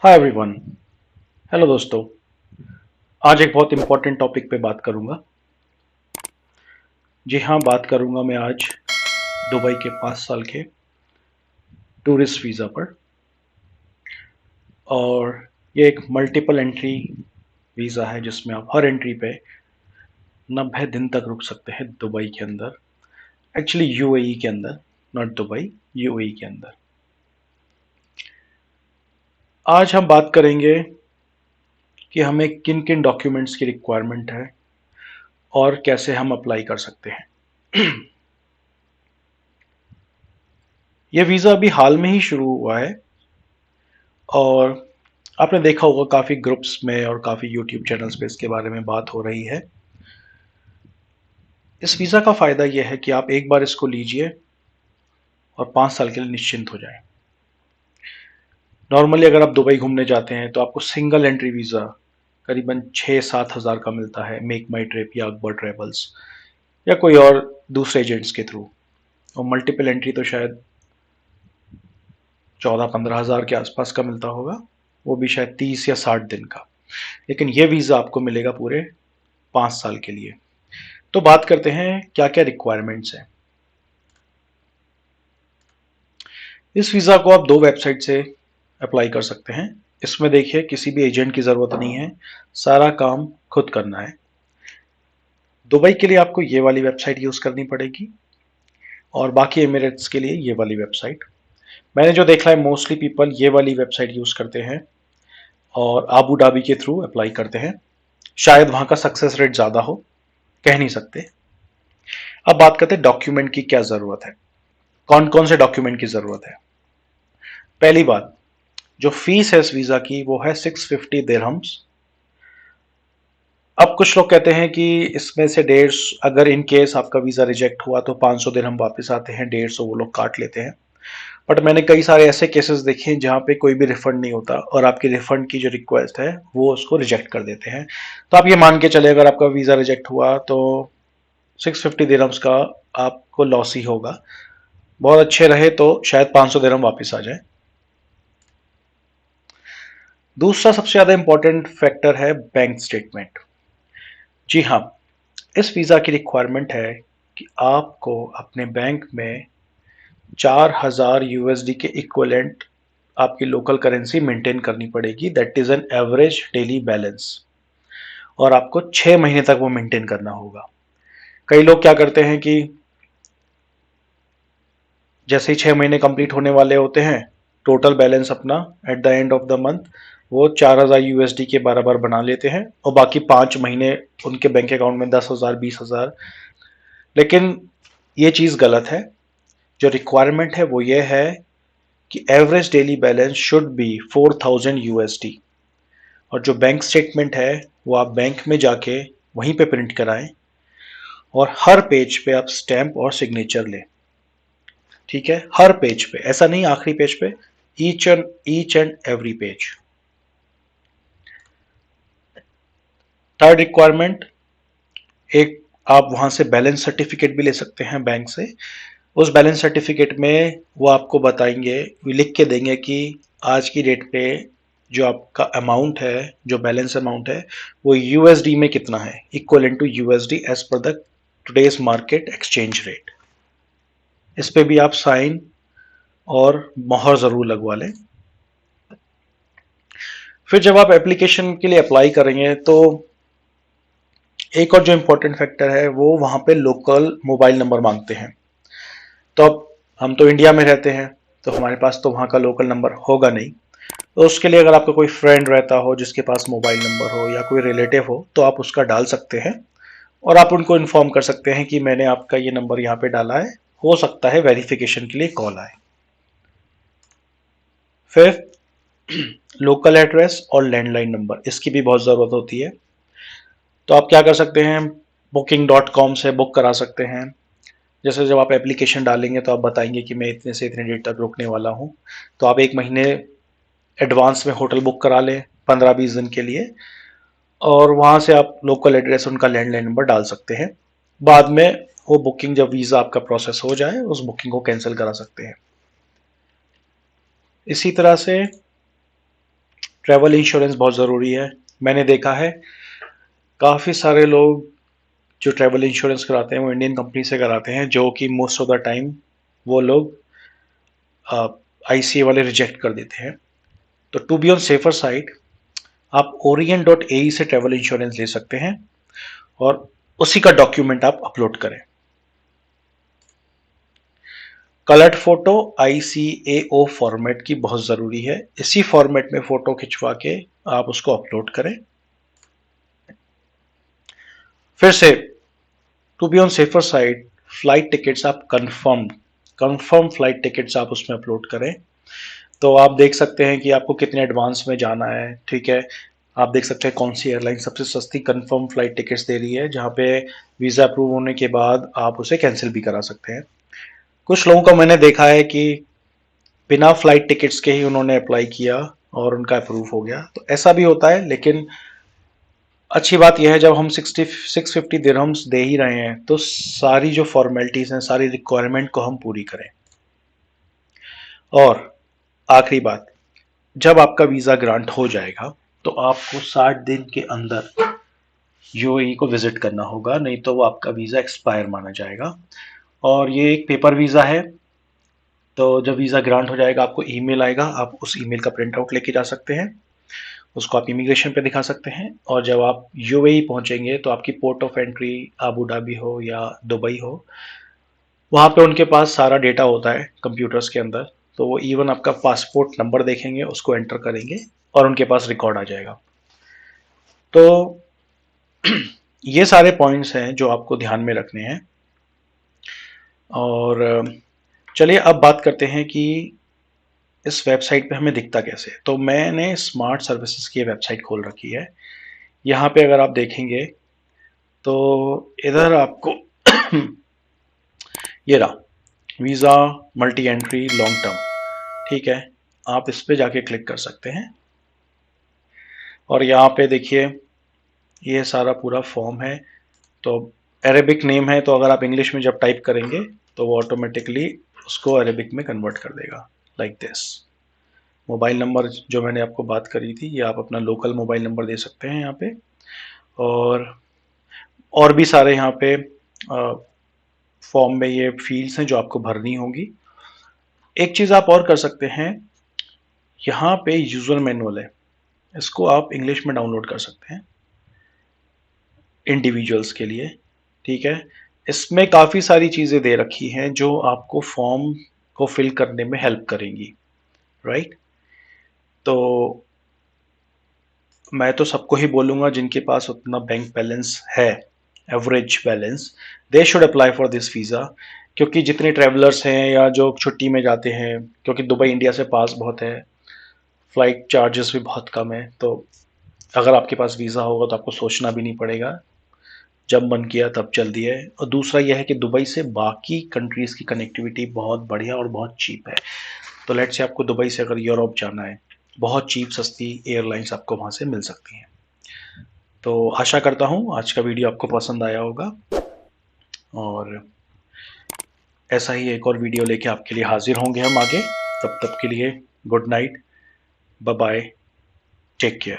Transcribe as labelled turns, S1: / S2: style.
S1: Hi everyone. Hello दोस्तों। आज एक बहुत इंपॉर्टेंट टॉपिक पे बात करूंगा। जी हाँ, बात करूंगा मैं आज दुबई के 5 साल के टूरिस्ट वीज़ा पर। और ये एक मल्टीपल एंट्री वीज़ा है जिसमें आप हर एंट्री पे 90 दिन तक रुक सकते हैं दुबई के अंदर। एक्चुअली यूएई के अंदर, नॉट दुबई, यूएई के अंदर। आज हम बात करेंगे कि हमें किन किन डॉक्यूमेंट्स की रिक्वायरमेंट है और कैसे हम अप्लाई कर सकते हैं। ये वीज़ा अभी हाल में ही शुरू हुआ है और आपने देखा होगा काफ़ी ग्रुप्स में और काफ़ी यूट्यूब चैनल्स पे इसके बारे में बात हो रही है। इस वीज़ा का फ़ायदा यह है कि आप एक बार इसको लीजिए और 5 साल के लिए निश्चिंत हो जाएं। नॉर्मली अगर आप दुबई घूमने जाते हैं तो आपको सिंगल एंट्री वीज़ा करीबन 6-7 हज़ार का मिलता है, मेक माई ट्रिप या अकबर ट्रेवल्स या कोई और दूसरे एजेंट्स के थ्रू। और मल्टीपल एंट्री तो शायद 14-15 हज़ार के आसपास का मिलता होगा, वो भी शायद 30 या 60 दिन का। लेकिन ये वीज़ा आपको मिलेगा पूरे 5 साल के लिए। तो बात करते हैं क्या क्या रिक्वायरमेंट्स हैं। इस वीज़ा को आप 2 वेबसाइट से अप्लाई कर सकते हैं। इसमें देखिए किसी भी एजेंट की ज़रूरत नहीं है, सारा काम खुद करना है। दुबई के लिए आपको ये वाली वेबसाइट यूज़ करनी पड़ेगी और बाकी एमिरेट्स के लिए ये वाली वेबसाइट। मैंने जो देखा है मोस्टली पीपल ये वाली वेबसाइट यूज़ करते हैं और आबू धाबी के थ्रू अप्लाई करते हैं। शायद वहाँ का सक्सेस रेट ज़्यादा हो, कह नहीं सकते। अब बात करते हैं डॉक्यूमेंट की क्या ज़रूरत है, कौन कौन से डॉक्यूमेंट की ज़रूरत है। पहली बात, जो फीस है इस वीज़ा की वो है 650 दिरहम्स। अब कुछ लोग कहते हैं कि इसमें से 150, अगर इन केस आपका वीज़ा रिजेक्ट हुआ तो 500 दिरहम वापस आते हैं, 150 वो लोग काट लेते हैं। बट मैंने कई सारे ऐसे केसेस देखे हैं जहाँ पे कोई भी रिफंड नहीं होता और आपकी रिफंड की जो रिक्वेस्ट है वो उसको रिजेक्ट कर देते हैं। तो आप ये मान के चले अगर आपका वीज़ा रिजेक्ट हुआ तो 650 दिरहम्स का आपको लॉस ही होगा। बहुत अच्छे रहे तो शायद 500 दिरहम वापस आ जाए। दूसरा सबसे ज़्यादा इंपॉर्टेंट फैक्टर है बैंक स्टेटमेंट। जी हाँ, इस वीज़ा की रिक्वायरमेंट है कि आपको अपने बैंक में 4000 यूएसडी के इक्वलेंट आपकी लोकल करेंसी मेंटेन करनी पड़ेगी, that is an average daily balance. और आपको 6 महीने तक वो मेंटेन करना होगा। कई लोग क्या करते हैं कि जैसे ही 6 महीने कंप्लीट होने वाले होते हैं, टोटल बैलेंस अपना at the end of the month वो 4000 यूएसडी के बराबर बना लेते हैं और बाकी 5 महीने उनके बैंक अकाउंट में 10,000 20,000। लेकिन ये चीज़ गलत है। जो रिक्वायरमेंट है वो ये है कि average daily balance should be 4000 USD. और जो बैंक स्टेटमेंट है वो आप बैंक में जाके वहीं पे प्रिंट कराएं और हर पेज पे आप स्टैंप और सिग्नेचर लें। ठीक है, हर पेज पे, ऐसा नहीं आखिरी पेज पे, each and every page. Third requirement, एक आप वहां से बैलेंस सर्टिफिकेट भी ले सकते हैं बैंक से। उस बैलेंस सर्टिफिकेट में वो आपको बताएंगे, लिख के देंगे कि आज की डेट पे जो आपका अमाउंट है, जो बैलेंस अमाउंट है वो यूएसडी में कितना है, equal to USD as per the today's market exchange rate. इस पे भी आप साइन और मोहर जरूर लगवा लें। फिर जब आप एप्लीकेशन के लिए अप्लाई करेंगे तो एक और जो इम्पोर्टेंट फैक्टर है वो वहां पे लोकल मोबाइल नंबर मांगते हैं। तो अब हम तो इंडिया में रहते हैं तो हमारे पास तो वहाँ का लोकल नंबर होगा नहीं। तो उसके लिए अगर आपका कोई फ्रेंड रहता हो जिसके पास मोबाइल नंबर हो या कोई रिलेटिव हो तो आप उसका डाल सकते हैं और आप उनको इन्फॉर्म कर सकते हैं कि मैंने आपका ये नंबर यहाँ पे डाला है, हो सकता है वेरिफिकेशन के लिए कॉल आए। फिर लोकल एड्रेस और लैंडलाइन नंबर, इसकी भी बहुत ज़रूरत होती है। तो आप क्या कर सकते हैं, booking.com से बुक करा सकते हैं। जैसे जब आप एप्लीकेशन डालेंगे तो आप बताएंगे कि मैं इतने से इतने डेट तक रुकने वाला हूँ, तो आप 1 महीने एडवांस में होटल बुक करा लें 15-20 दिन के लिए और वहाँ से आप लोकल एड्रेस, उनका लैंडलाइन नंबर डाल सकते हैं। बाद में वो बुकिंग, जब वीज़ा आपका प्रोसेस हो जाए, उस बुकिंग को कैंसिल करा सकते हैं। इसी तरह से ट्रैवल इंश्योरेंस बहुत ज़रूरी है। मैंने देखा है काफ़ी सारे लोग जो ट्रैवल इंश्योरेंस कराते हैं वो इंडियन कंपनी से कराते हैं, जो कि मोस्ट ऑफ द टाइम वो लोग आईसीए वाले रिजेक्ट कर देते हैं। तो to be on safer side आप orient.ae से ट्रैवल इंश्योरेंस ले सकते हैं और उसी का डॉक्यूमेंट आप अपलोड करें। कलर्ड फोटो ICAO फॉर्मेट की बहुत ज़रूरी है। इसी फॉर्मेट में फ़ोटो खिंचवा के आप उसको अपलोड करें। फिर से to be on safer side flight tickets आप कंफर्म फ्लाइट टिकट्स आप उसमें अपलोड करें। तो आप देख सकते हैं कि आपको कितने एडवांस में जाना है, ठीक है। आप देख सकते हैं कौन सी एयरलाइन सबसे सस्ती कंफर्म फ्लाइट टिकट्स दे रही है, जहाँ पे वीज़ा अप्रूव होने के बाद आप उसे कैंसिल भी करा सकते हैं। कुछ लोगों का मैंने देखा है कि बिना फ्लाइट टिकट्स के ही उन्होंने अप्लाई किया और उनका अप्रूव हो गया, तो ऐसा भी होता है। लेकिन अच्छी बात यह है जब हम 650 दिरहम्स दे ही रहे हैं तो सारी जो फॉर्मेलिटीज़ हैं, सारी रिक्वायरमेंट को हम पूरी करें। और आखिरी बात, जब आपका वीज़ा ग्रांट हो जाएगा तो आपको 60 दिन के अंदर यूएई को विजिट करना होगा, नहीं तो वो आपका वीज़ा एक्सपायर माना जाएगा। और ये एक पेपर वीज़ा है, तो जब वीज़ा ग्रांट हो जाएगा आपको ईमेल आएगा, आप उस ईमेल का प्रिंट आउट लेके जा सकते हैं, उसको आप इमिग्रेशन पे दिखा सकते हैं। और जब आप यूएई पहुंचेंगे तो आपकी port of entry Abu Dhabi हो या दुबई हो, वहाँ पे उनके पास सारा डेटा होता है कंप्यूटर्स के अंदर, तो वो इवन आपका पासपोर्ट नंबर देखेंगे, उसको एंटर करेंगे और उनके पास रिकॉर्ड आ जाएगा। तो ये सारे पॉइंट्स हैं जो आपको ध्यान में रखने हैं। और चलिए अब बात करते हैं कि इस वेबसाइट पे हमें दिखता कैसे है। तो मैंने स्मार्ट सर्विसेज की वेबसाइट खोल रखी है। यहाँ पे अगर आप देखेंगे तो इधर आपको ये रहा visa multi entry long term, ठीक है। आप इस पे जाके क्लिक कर सकते हैं और यहाँ पे देखिए ये सारा पूरा फॉर्म है। तो अरेबिक नेम है, तो अगर आप इंग्लिश में जब टाइप करेंगे तो वो ऑटोमेटिकली उसको अरेबिक में कन्वर्ट कर देगा, लाइक दिस। मोबाइल नंबर जो मैंने आपको बात करी थी, ये आप अपना लोकल मोबाइल नंबर दे सकते हैं यहाँ पे। और भी सारे यहाँ पे फॉर्म में ये फील्ड्स हैं जो आपको भरनी होगी। एक चीज़ आप और कर सकते हैं, यहाँ पे यूज़र मैनुअल है, इसको आप इंग्लिश में डाउनलोड कर सकते हैं इंडिविजुअल्स के लिए, ठीक है। इसमें काफ़ी सारी चीज़ें दे रखी हैं जो आपको फॉर्म को फिल करने में हेल्प करेंगी, राइट। तो मैं तो सबको ही बोलूँगा जिनके पास उतना बैंक बैलेंस है, average balance, they should apply for this visa. क्योंकि जितने ट्रैवलर्स हैं या जो छुट्टी में जाते हैं, क्योंकि दुबई इंडिया से पास बहुत है, फ़्लाइट चार्जेस भी बहुत कम है, तो अगर आपके पास वीज़ा होगा तो आपको सोचना भी नहीं पड़ेगा, जब मन किया तब चल दिए। और दूसरा यह है कि दुबई से बाकी कंट्रीज़ की कनेक्टिविटी बहुत बढ़िया और बहुत चीप है। तो लेट्स से आपको दुबई से अगर यूरोप जाना है, बहुत चीप सस्ती एयरलाइंस आपको वहाँ से मिल सकती हैं। तो आशा करता हूँ आज का वीडियो आपको पसंद आया होगा, और ऐसा ही एक और वीडियो लेके आपके लिए हाजिर होंगे हम आगे। तब तक के लिए good night, bye bye, take care.